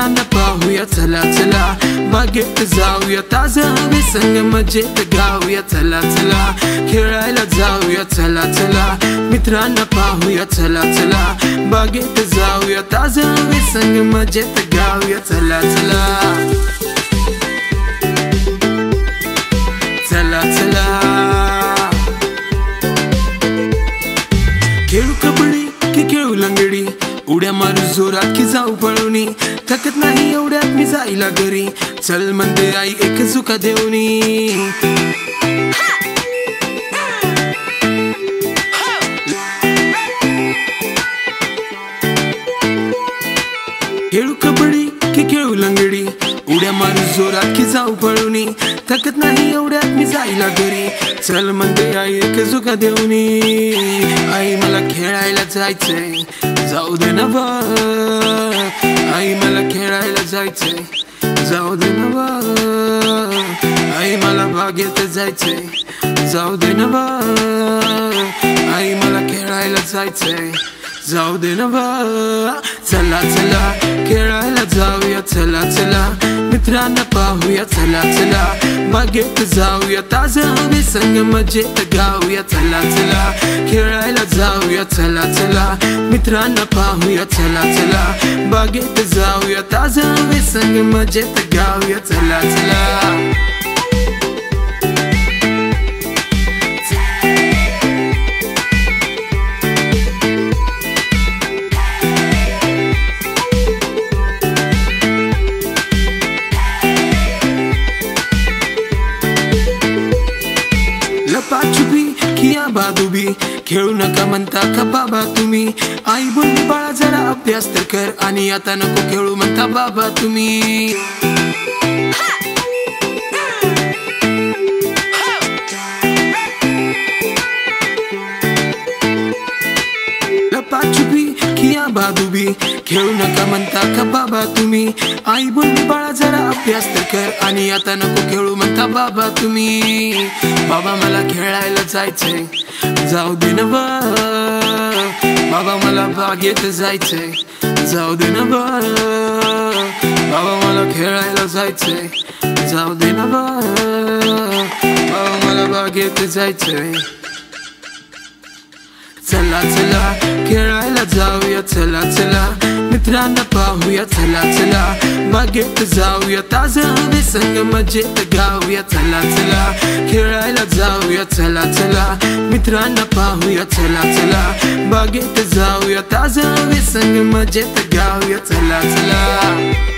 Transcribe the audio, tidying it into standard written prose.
मित्रांना पाहूया चला चला, बागेत जाऊया ताजा हवे संग मजेत गाऊया चला चला, खेळायला जाऊया चला चला, मित्रांना पाहूया चला चला, बागेत जाऊया ताजा हवे संग मजेत गाऊया चला चला, चला चला. खेळू कबड्डी की खेळू लंगडी, उड्या मारू जोरात की जाऊ पळूनी, थकत नाही एवढ्यात मी जाईला घरी, चल म्हणते आई एक झुका देऊनी. खेळू कबड्डी की खेळू लंगडी, उड्या मारू जोरात की जाऊ पळूनी, थकत नाही एवढ्यात मी जाईला घरी, चल म्हणते आई एक झुका देऊनी. आई मला खेळायला जायचंय, जाऊ दे ना बा, आई मला खेळायला जायचंय, जाऊ दे ना बा, आई मला बागेत जायचंय, जाऊ दे ना बा, आई मला खेळायला जायचंय, जाऊ दे ना बा. चला चला खेळायला जाऊया चला चला, मित्रांना पाहूया चला चला, बागेत जाऊया ताजा हवे संग मजेत गाऊया चला चला, खेळायला जाऊया चला चला, मित्रांना पाहूया चला चला, बागेत जाऊया ताजा हवे संग मजेत गाऊया चला चला. लपाछुपी किया बादुबी, खेळू नका म्हणता का बाबा तुम्ही, आई बोलली बाळा जरा अभ्यास तर कर, आणि आता नको खेळू म्हणता बाबा तुम्ही. लपाछुपी किया बादुबी, खेळू नका म्हणता का बाबा तुम्ही, आई बोलली बाळा जरा अभ्यास तर कर, आणि आता नको खेळू म्हणता बाबा तुम्ही. बाबा मला खेळायला जायचंय, जाऊ दे ना बा, बाबा मला बागेत जायचंय, जाऊ दे ना बा, बाबा मला खेळायला जायचंय, जाऊ दे ना बा, बाबा मला बागेत जायचंय. चला चला खेळायला जाऊया चला चला, मित्रांना पाहूया चला चला, बागेत जाऊया ताजा हवे संग मजेत गाऊया चला चला, खेळायला जाऊया चला चला, मित्रांना पाहूया चला चला, बागेत जाऊया ताजा हवे संग मजेत गाऊया चला चला.